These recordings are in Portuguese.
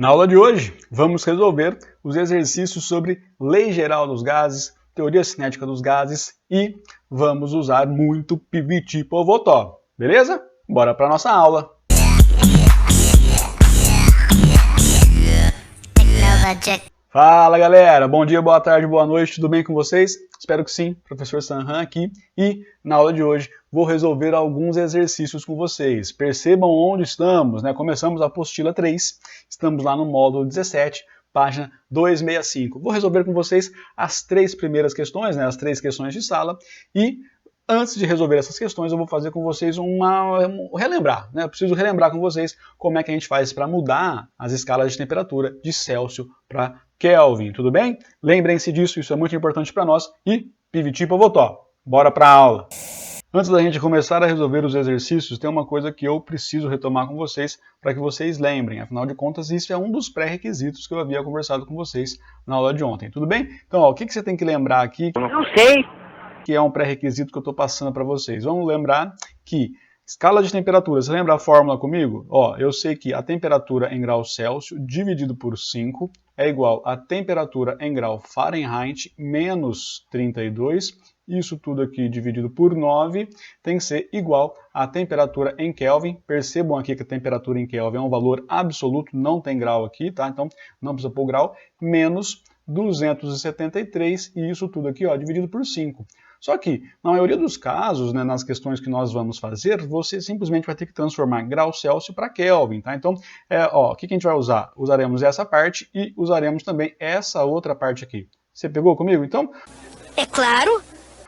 Na aula de hoje, vamos resolver os exercícios sobre lei geral dos gases, teoria cinética dos gases e vamos usar muito piviti povotó, beleza? Bora para nossa aula! Fala galera, bom dia, boa tarde, boa noite, tudo bem com vocês? Espero que sim, professor Sanhan aqui e na aula de hoje vou resolver alguns exercícios com vocês. Percebam onde estamos, né? Começamos a apostila 3, estamos lá no módulo 17, página 265. Vou resolver com vocês as 3 primeiras questões, né? As 3 questões de sala e antes de resolver essas questões, eu vou fazer com vocês relembrar, né? Eu preciso relembrar com vocês como é que a gente faz para mudar as escalas de temperatura de Celsius para Kelvin, tudo bem? Lembrem-se disso, isso é muito importante para nós. E piviti povotó, bora para a aula! Antes da gente começar a resolver os exercícios, tem uma coisa que eu preciso retomar com vocês para que vocês lembrem. Afinal de contas, isso é um dos pré-requisitos que eu havia conversado com vocês na aula de ontem, tudo bem? Então, ó, o que você tem que lembrar aqui? Eu não sei. Que é um pré-requisito que eu estou passando para vocês. Vamos lembrar que escala de temperatura, você lembra a fórmula comigo? Ó, eu sei que a temperatura em graus Celsius dividido por 5 é igual a temperatura em grau Fahrenheit menos 32. Isso tudo aqui dividido por 9 tem que ser igual à temperatura em Kelvin. Percebam aqui que a temperatura em Kelvin é um valor absoluto, não tem grau aqui, tá? Então não precisa pôr grau, menos 273, e isso tudo aqui ó, dividido por 5. Só que, na maioria dos casos, né, nas questões que nós vamos fazer, você simplesmente vai ter que transformar grau Celsius para Kelvin, tá? Então, o que a gente vai usar? Usaremos essa parte e usaremos também essa outra parte aqui. Você pegou comigo? Então, é claro.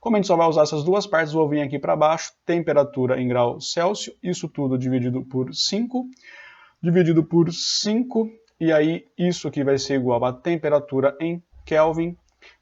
Como a gente só vai usar essas duas partes, vou vir aqui para baixo, temperatura em grau Celsius, isso tudo dividido por 5, e aí isso aqui vai ser igual a temperatura em Kelvin,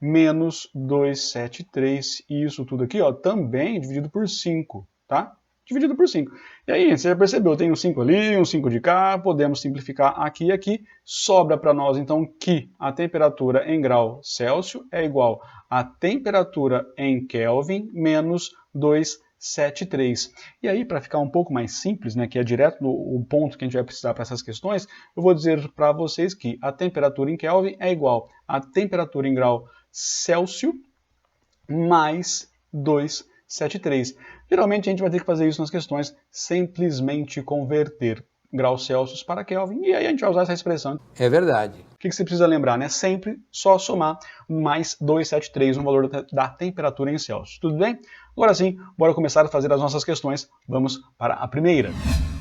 menos 273, e isso tudo aqui, ó, também dividido por 5, tá? Dividido por 5. E aí, você já percebeu, tem um 5 ali, um 5 de cá, podemos simplificar aqui e aqui. Sobra para nós, então, que a temperatura em grau Celsius é igual a temperatura em Kelvin menos 273. E aí, para ficar um pouco mais simples, né, que é direto o ponto que a gente vai precisar para essas questões, eu vou dizer para vocês que a temperatura em Kelvin é igual a temperatura em grau Celsius mais 273. Geralmente a gente vai ter que fazer isso nas questões, simplesmente converter graus Celsius para Kelvin, e aí a gente vai usar essa expressão. É verdade. O que você precisa lembrar, né? Sempre só somar mais 273 no valor da temperatura em Celsius. Tudo bem? Agora sim, bora começar a fazer as nossas questões. Vamos para a primeira.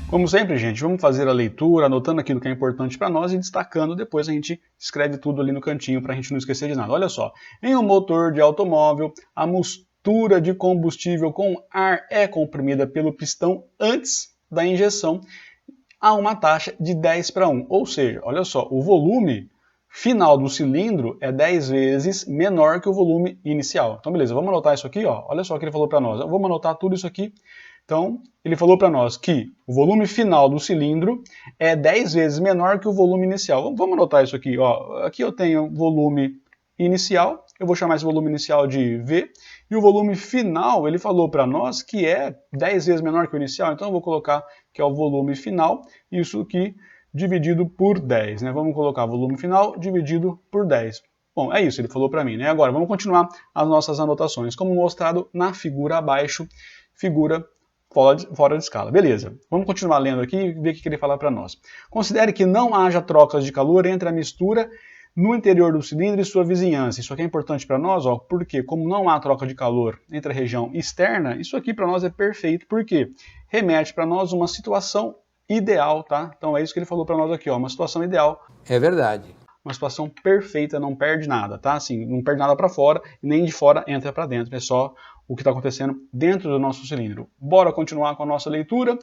Como sempre, gente, vamos fazer a leitura, anotando aquilo que é importante para nós e destacando, depois a gente escreve tudo ali no cantinho para a gente não esquecer de nada. Olha só, em um motor de automóvel, a mistura de combustível com ar é comprimida pelo pistão antes da injeção a uma taxa de 10:1. Ou seja, olha só, o volume final do cilindro é 10 vezes menor que o volume inicial. Então, beleza, vamos anotar isso aqui, ó. Olha só o que ele falou para nós. Vamos anotar tudo isso aqui. Então, ele falou para nós que o volume final do cilindro é 10 vezes menor que o volume inicial. Vamos anotar isso aqui. Ó. Aqui eu tenho volume inicial, eu vou chamar esse volume inicial de V, e o volume final, ele falou para nós que é 10 vezes menor que o inicial, então eu vou colocar que é o volume final, isso aqui dividido por 10. Né? Vamos colocar volume final dividido por 10. Bom, é isso, ele falou para mim. Né? Agora, vamos continuar as nossas anotações, como mostrado na figura abaixo, figura fora de escala. Beleza, vamos continuar lendo aqui e ver o que ele fala para nós. Considere que não haja trocas de calor entre a mistura no interior do cilindro e sua vizinhança. Isso aqui é importante para nós, ó, porque como não há troca de calor entre a região externa, isso aqui para nós é perfeito, porque remete para nós uma situação ideal, tá? Então é isso que ele falou para nós aqui, ó, uma situação ideal. É verdade. Uma situação perfeita, não perde nada, tá? Assim, não perde nada para fora, e nem de fora entra para dentro, é só o que está acontecendo dentro do nosso cilindro. Bora continuar com a nossa leitura.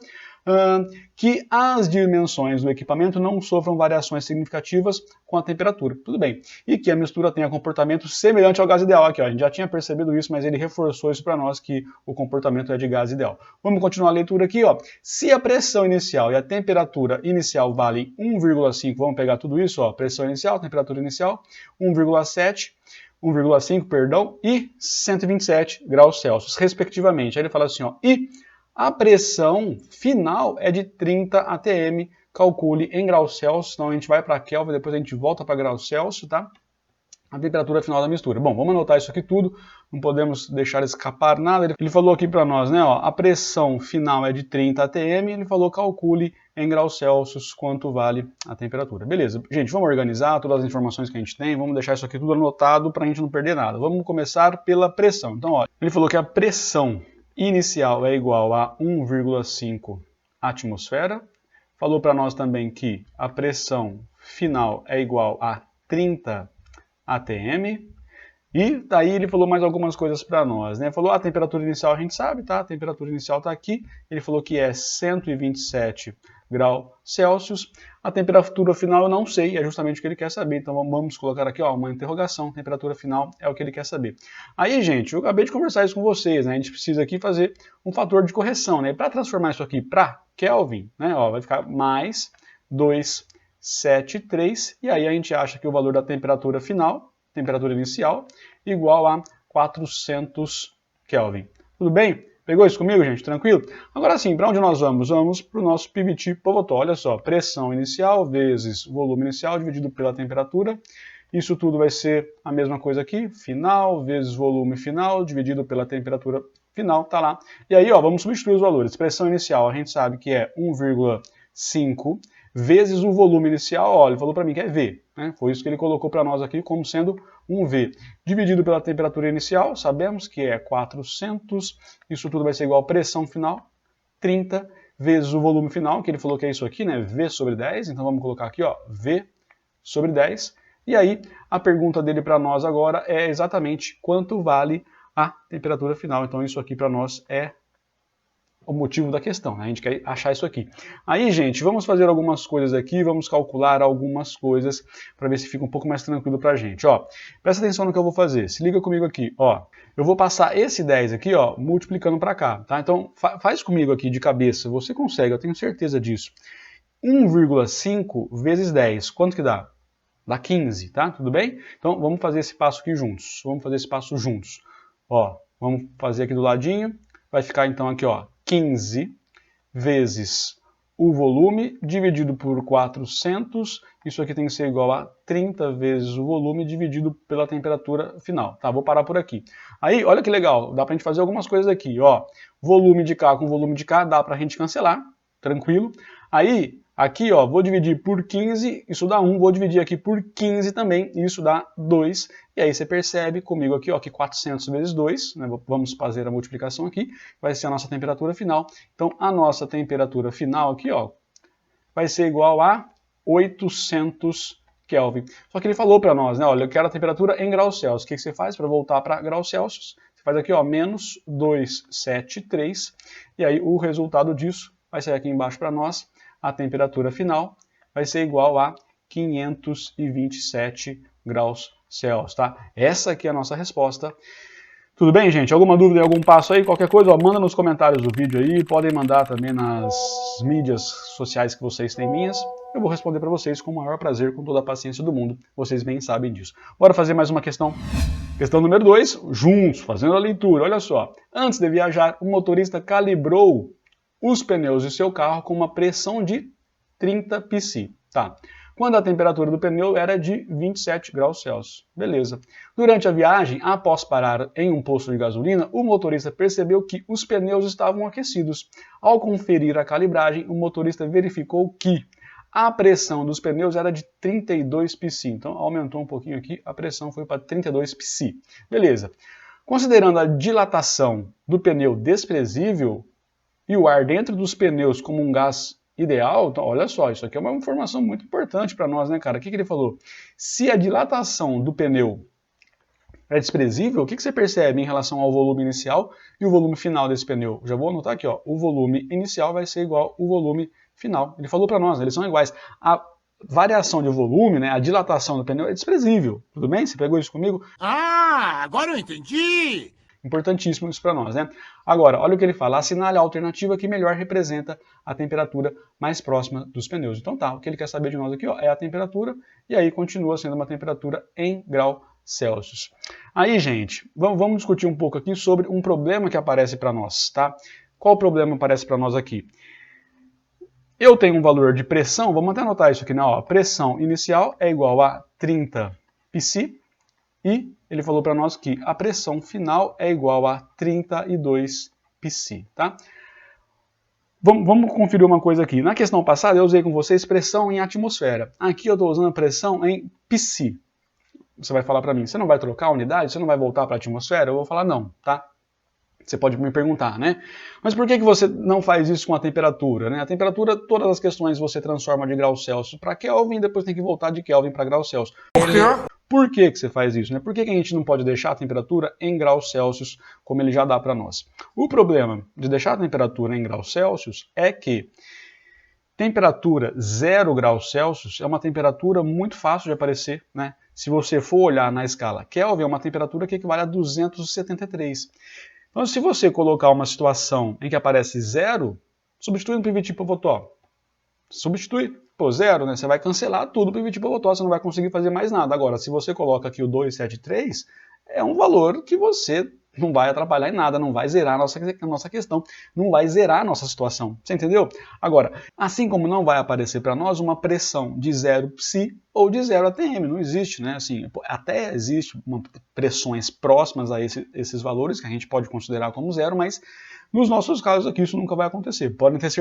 Que as dimensões do equipamento não sofram variações significativas com a temperatura. Tudo bem. E que a mistura tenha comportamento semelhante ao gás ideal. Aqui, ó, a gente já tinha percebido isso, mas ele reforçou isso para nós, que o comportamento é de gás ideal. Vamos continuar a leitura aqui. Ó. Se a pressão inicial e a temperatura inicial valem 1,5, vamos pegar tudo isso, ó, pressão inicial, temperatura inicial, 1,7, 1,5, perdão, e 127 graus Celsius, respectivamente. Aí ele fala assim, ó, e a pressão final é de 30 atm, calcule em graus Celsius, então a gente vai para Kelvin, depois a gente volta para graus Celsius, tá? A temperatura final da mistura. Bom, vamos anotar isso aqui tudo, não podemos deixar escapar nada. Ele falou aqui para nós, né, ó, a pressão final é de 30 atm, ele falou calcule em graus Celsius quanto vale a temperatura. Beleza, gente, vamos organizar todas as informações que a gente tem, vamos deixar isso aqui tudo anotado para a gente não perder nada. Vamos começar pela pressão. Então, ó, ele falou que a pressão inicial é igual a 1,5 atmosfera. Falou para nós também que a pressão final é igual a 30 atm, e daí ele falou mais algumas coisas para nós, né? Falou a temperatura inicial a gente sabe, tá? A temperatura inicial está aqui, ele falou que é 127 graus Celsius, a temperatura final eu não sei, é justamente o que ele quer saber, então vamos colocar aqui ó, uma interrogação, temperatura final é o que ele quer saber. Aí gente, eu acabei de conversar isso com vocês, né? A gente precisa aqui fazer um fator de correção, né? Para transformar isso aqui para Kelvin, né? Ó, vai ficar mais 273, e aí a gente acha que o valor da temperatura final, temperatura inicial, igual a 400 Kelvin. Tudo bem? Pegou isso comigo, gente? Tranquilo? Agora sim, para onde nós vamos? Vamos para o nosso PVT Povoto. Olha só, pressão inicial vezes volume inicial dividido pela temperatura. Isso tudo vai ser a mesma coisa aqui, final vezes volume final dividido pela temperatura final, tá lá. E aí, ó, vamos substituir os valores. Pressão inicial, a gente sabe que é 1,5 vezes o volume inicial, ó, ele falou para mim que é V, né? Foi isso que ele colocou para nós aqui como sendo um V. Dividido pela temperatura inicial, sabemos que é 400, isso tudo vai ser igual a pressão final, 30, vezes o volume final, que ele falou que é isso aqui, né? V sobre 10, então vamos colocar aqui, ó, V sobre 10. E aí, a pergunta dele para nós agora é exatamente quanto vale a temperatura final. Então isso aqui para nós é o motivo da questão, né? A gente quer achar isso aqui. Aí, gente, vamos fazer algumas coisas aqui, vamos calcular algumas coisas para ver se fica um pouco mais tranquilo para a gente. Ó, presta atenção no que eu vou fazer, se liga comigo aqui. Ó, eu vou passar esse 10 aqui, ó, multiplicando para cá, tá? Então, faz comigo aqui de cabeça, você consegue, eu tenho certeza disso. 1,5 vezes 10, quanto que dá? Dá 15, tá? Tudo bem? Então, vamos fazer esse passo aqui juntos. Vamos fazer esse passo juntos. Ó, vamos fazer aqui do ladinho. Vai ficar então aqui, ó, 15 vezes o volume dividido por 400. Isso aqui tem que ser igual a 30 vezes o volume dividido pela temperatura final. Tá, vou parar por aqui. Aí, olha que legal, dá pra gente fazer algumas coisas aqui, ó. Volume de K com volume de K dá pra gente cancelar, tranquilo. Aí, aqui, ó, vou dividir por 15, isso dá 1, vou dividir aqui por 15 também, isso dá 2. E aí você percebe comigo aqui, ó, que 400 vezes 2, né, vamos fazer a multiplicação aqui, vai ser a nossa temperatura final. Então, a nossa temperatura final aqui, ó, vai ser igual a 800 Kelvin. Só que ele falou para nós, né, olha, eu quero a temperatura em graus Celsius. O que você faz para voltar para graus Celsius? Você faz aqui, ó, menos 273, e aí o resultado disso vai sair aqui embaixo para nós. A temperatura final vai ser igual a 527 graus Celsius, tá? Essa aqui é a nossa resposta. Tudo bem, gente? Alguma dúvida em algum passo aí? Qualquer coisa, ó, manda nos comentários do vídeo aí. Podem mandar também nas mídias sociais que vocês têm minhas. Eu vou responder para vocês com o maior prazer, com toda a paciência do mundo. Vocês bem sabem disso. Bora fazer mais uma questão? Questão número 2, juntos, fazendo a leitura. Olha só. Antes de viajar, o motorista calibrou os pneus de seu carro com uma pressão de 30 psi. Tá. Quando a temperatura do pneu era de 27 graus Celsius. Beleza. Durante a viagem, após parar em um posto de gasolina, o motorista percebeu que os pneus estavam aquecidos. Ao conferir a calibragem, o motorista verificou que a pressão dos pneus era de 32 psi. Então aumentou um pouquinho aqui, a pressão foi para 32 psi. Beleza. Considerando a dilatação do pneu desprezível, e o ar dentro dos pneus como um gás ideal, então, olha só, isso aqui é uma informação muito importante para nós, né, cara? O que ele falou? Se a dilatação do pneu é desprezível, o que você percebe em relação ao volume inicial e o volume final desse pneu? Já vou anotar aqui, ó, o volume inicial vai ser igual ao volume final. Ele falou para nós, eles são iguais. A variação de volume, né, a dilatação do pneu é desprezível. Tudo bem? Você pegou isso comigo? Ah, agora eu entendi! Importantíssimo isso para nós, né? Agora, olha o que ele fala, assinale a alternativa que melhor representa a temperatura mais próxima dos pneus. Então tá, o que ele quer saber de nós aqui, ó, é a temperatura, e aí continua sendo uma temperatura em graus Celsius. Aí, gente, vamos discutir um pouco aqui sobre um problema que aparece para nós, tá? Qual problema aparece para nós aqui? Eu tenho um valor de pressão, vamos até anotar isso aqui, né? Ó, pressão inicial é igual a 30 psi e ele falou para nós que a pressão final é igual a 32 psi, tá? Vamos conferir uma coisa aqui. Na questão passada eu usei com vocês pressão em atmosfera. Aqui eu estou usando pressão em psi. Você vai falar para mim, você não vai trocar a unidade? Você não vai voltar para a atmosfera? Eu vou falar não, tá? Você pode me perguntar, né? Mas por que você não faz isso com a temperatura, né? A temperatura, todas as questões você transforma de graus Celsius para Kelvin e depois tem que voltar de Kelvin para graus Celsius. Por quê? Por que você faz isso, né? Por que a gente não pode deixar a temperatura em graus Celsius como ele já dá para nós? O problema de deixar a temperatura em graus Celsius é que temperatura 0 graus Celsius é uma temperatura muito fácil de aparecer, né? Se você for olhar na escala Kelvin, é uma temperatura que equivale a 273. Então, se você colocar uma situação em que aparece 0, substitui no pivot-pivotó. Substitui. Pô, 0, né? Você vai cancelar tudo para pivot-pivotó, você não vai conseguir fazer mais nada. Agora, se você coloca aqui o 273, é um valor que você não vai atrapalhar em nada, não vai zerar a nossa questão, não vai zerar a nossa situação. Você entendeu? Agora, assim como não vai aparecer para nós uma pressão de 0 psi ou de 0 atm, não existe, né? Assim, até existe pressões próximas a esses valores que a gente pode considerar como 0, mas nos nossos casos aqui isso nunca vai acontecer. Podem ter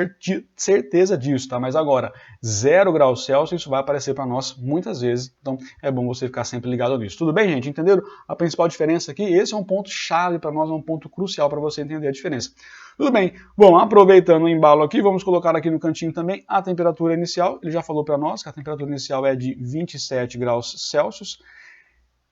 certeza disso, tá? Mas agora, 0 graus Celsius, isso vai aparecer para nós muitas vezes, então é bom você ficar sempre ligado nisso. Tudo bem, gente? Entenderam a principal diferença aqui? Esse é um ponto chave para nós, é um ponto crucial para você entender a diferença. Tudo bem. Bom, aproveitando o embalo aqui, vamos colocar aqui no cantinho também a temperatura inicial. Ele já falou para nós que a temperatura inicial é de 27 graus Celsius.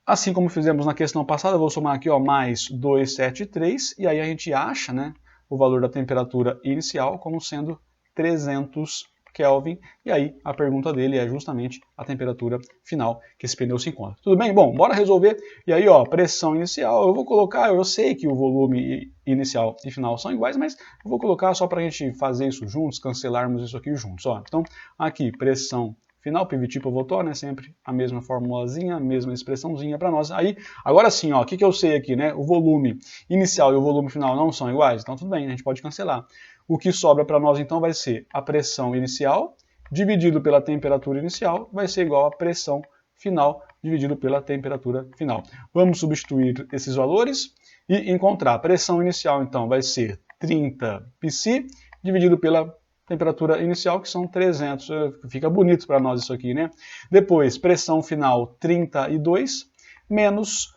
Assim como fizemos na questão passada, eu vou somar aqui, ó, mais 273, e aí a gente acha, né, o valor da temperatura inicial como sendo 300 Kelvin, e aí a pergunta dele é justamente a temperatura final que esse pneu se encontra. Tudo bem? Bom, bora resolver. E aí, ó, pressão inicial, eu vou colocar, eu sei que o volume inicial e final são iguais, mas eu vou colocar só para a gente fazer isso juntos, cancelarmos isso aqui juntos. Ó. Então, aqui, pressão final, pivot-pivotó, né? Sempre a mesma formulazinha, a mesma expressãozinha para nós. Aí, agora sim, ó, o que eu sei aqui, né? O volume inicial e o volume final não são iguais, então tudo bem, a gente pode cancelar. O que sobra para nós então vai ser a pressão inicial dividido pela temperatura inicial vai ser igual a pressão final dividido pela temperatura final. Vamos substituir esses valores e encontrar a pressão inicial então vai ser 30 psi dividido pela temperatura inicial, que são 300. Fica bonito para nós isso aqui, né? Depois, pressão final 32 menos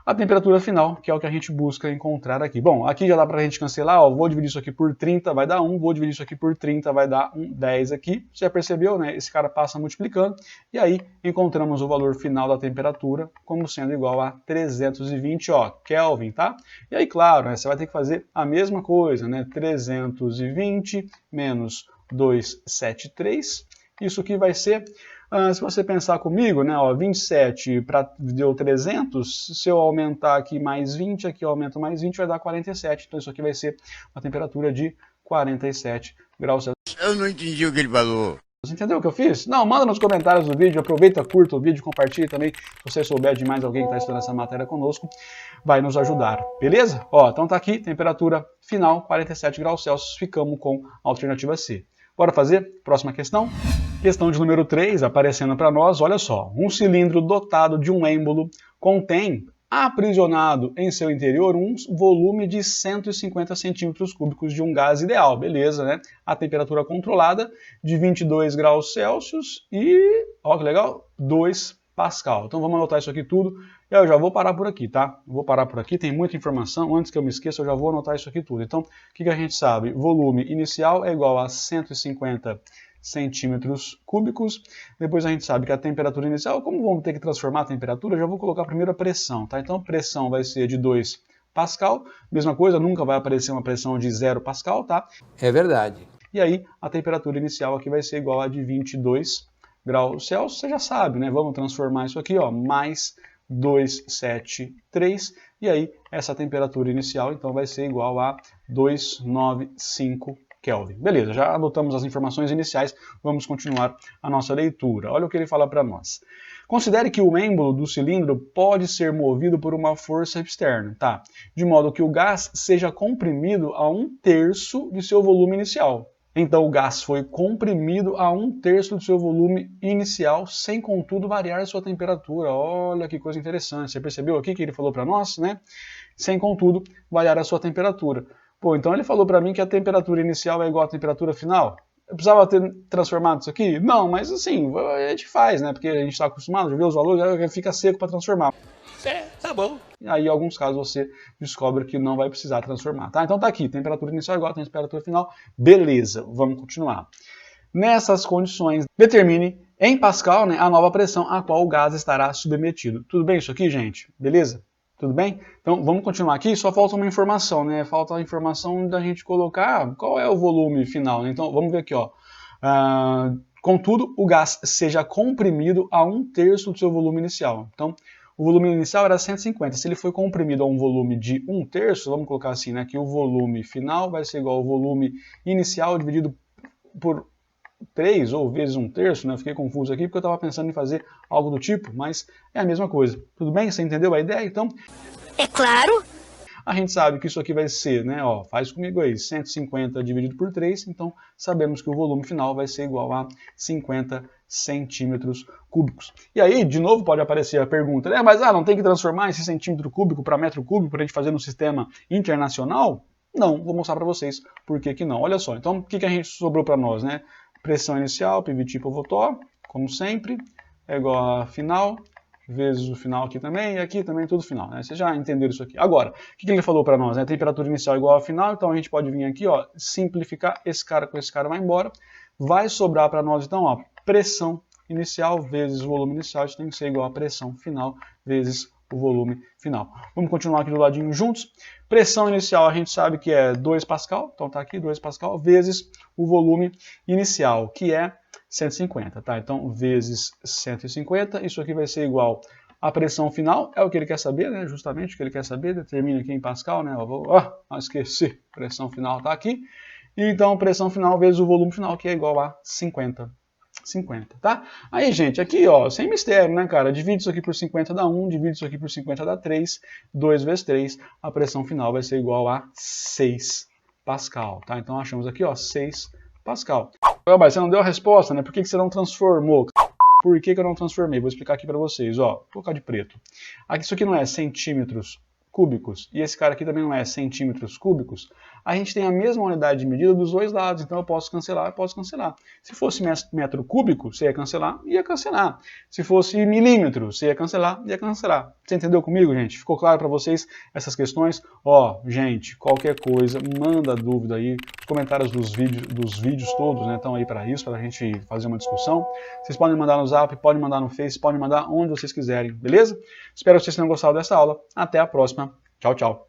a temperatura final, que é o que a gente busca encontrar aqui. Bom, aqui já dá para a gente cancelar, ó, vou dividir isso aqui por 30, vai dar 1, vou dividir isso aqui por 30, vai dar 10 aqui. Você já percebeu, né? Esse cara passa multiplicando, e aí encontramos o valor final da temperatura como sendo igual a 320, ó, Kelvin, tá? E aí, claro, né, você vai ter que fazer a mesma coisa, né? 320 menos 273, isso aqui vai ser... se você pensar comigo, né, ó, 27 deu 300, se eu aumentar aqui mais 20, aqui eu aumento mais 20, vai dar 47. Então isso aqui vai ser uma temperatura de 47 graus Celsius. Eu não entendi o que ele falou. Você entendeu o que eu fiz? Não, manda nos comentários do vídeo, aproveita, curta o vídeo, compartilhe também. Se você souber de mais alguém que está estudando essa matéria conosco, vai nos ajudar, beleza? Ó, então tá aqui, temperatura final, 47 graus Celsius, ficamos com a alternativa C. Bora fazer? Próxima questão. Questão de número 3, aparecendo para nós, olha só. Um cilindro dotado de um êmbolo contém, aprisionado em seu interior, um volume de 150 centímetros cúbicos de um gás ideal. Beleza, né? A temperatura controlada de 22 graus Celsius e, ó que legal, 2 Pascal. Então vamos anotar isso aqui tudo. Eu já vou parar por aqui, tá? Vou parar por aqui, tem muita informação. Antes que eu me esqueça, eu já vou anotar isso aqui tudo. Então, o que a gente sabe? Volume inicial é igual a 150 centímetros cúbicos. Depois a gente sabe que a temperatura inicial, como vamos ter que transformar a temperatura, eu já vou colocar primeiro a pressão, tá? Então, pressão vai ser de 2 Pascal. Mesma coisa, nunca vai aparecer uma pressão de 0 Pascal, tá? É verdade. E aí, a temperatura inicial aqui vai ser igual a de 22 graus Celsius. Você já sabe, né? Vamos transformar isso aqui, ó, mais 273, e aí essa temperatura inicial então vai ser igual a 295 Kelvin. Beleza, já anotamos as informações iniciais, vamos continuar a nossa leitura. Olha o que ele fala para nós. Considere que o êmbolo do cilindro pode ser movido por uma força externa, tá? De modo que o gás seja comprimido a 1/3 de seu volume inicial. Então o gás foi comprimido a 1/3 do seu volume inicial, sem contudo variar sua temperatura. Olha que coisa interessante. Você percebeu aqui que ele falou para nós, né? Sem contudo variar a sua temperatura. Pô, então ele falou para mim que a temperatura inicial é igual à temperatura final? Eu precisava ter transformado isso aqui? Não, mas assim, a gente faz, né? Porque a gente está acostumado, já vê os valores, fica seco para transformar. Tá bom. E aí, em alguns casos, você descobre que não vai precisar transformar, tá? Então tá aqui, temperatura inicial igual a temperatura final. Beleza, vamos continuar. Nessas condições, determine em Pascal, né, a nova pressão a qual o gás estará submetido. Tudo bem isso aqui, gente? Beleza? Tudo bem? Então vamos continuar aqui, só falta uma informação, né? Falta a informação da gente colocar qual é o volume final, né? Então vamos ver aqui, ó. Contudo, o gás seja comprimido a 1/3 do seu volume inicial. Então, o volume inicial era 150. Se ele foi comprimido a um volume de 1/3, vamos colocar assim, né? Que o volume final vai ser igual ao volume inicial dividido por 3 ou vezes 1/3, né? Eu fiquei confuso aqui porque eu estava pensando em fazer algo do tipo, mas é a mesma coisa. Tudo bem? Você entendeu a ideia? Então, É claro. a gente sabe que isso aqui vai ser, né? Ó, faz comigo aí, 150 dividido por 3, então sabemos que o volume final vai ser igual a 50 centímetros cúbicos. E aí, de novo, pode aparecer a pergunta, né? Mas não tem que transformar esse centímetro cúbico para metro cúbico para a gente fazer no sistema internacional? Não, vou mostrar para vocês por que não. Olha só, então o que a gente sobrou para nós, né? Pressão inicial, PV tipo Votó, como sempre, é igual a final, vezes o final aqui também, e aqui também tudo final, né? Vocês já entenderam isso aqui. Agora, o que ele falou para nós, né? Temperatura inicial igual a final, então a gente pode vir aqui, ó, simplificar, esse cara com esse cara vai embora, vai sobrar para nós, então, ó, pressão inicial vezes o volume inicial, isso tem que ser igual a pressão final vezes o volume final. Vamos continuar aqui do ladinho juntos. Pressão inicial a gente sabe que é 2 Pascal, então tá aqui 2 Pascal, vezes o volume inicial, que é 150, tá? Então, vezes 150, isso aqui vai ser igual à pressão final, é o que ele quer saber, né? Justamente o que ele quer saber, determina aqui em Pascal, né? Esqueci, pressão final tá aqui. E então, pressão final vezes o volume final, que é igual a 50, tá? Aí, gente, aqui, ó, sem mistério, né, cara? Divide isso aqui por 50 dá 1, divide isso aqui por 50 dá 3, 2 vezes 3, a pressão final vai ser igual a 6 Pascal, tá? Então, achamos aqui, ó, 6 Pascal. Mas você não deu a resposta, né? Por que você não transformou? Por que eu não transformei? Vou explicar aqui para vocês, ó. Vou colocar de preto. Aqui, isso aqui não é centímetros cúbicos, e esse cara aqui também não é centímetros cúbicos, a gente tem a mesma unidade de medida dos dois lados, então eu posso cancelar. Se fosse metro cúbico, você ia cancelar. Se fosse milímetro, você ia cancelar. Você entendeu comigo, gente? Ficou claro para vocês essas questões? Ó, gente, qualquer coisa, manda dúvida aí, os comentários dos vídeos todos, né, estão aí para isso, para a gente fazer uma discussão. Vocês podem mandar no Zap, podem mandar no Face, podem mandar onde vocês quiserem, beleza? Espero que vocês tenham gostado dessa aula. Até a próxima. Tchau, tchau.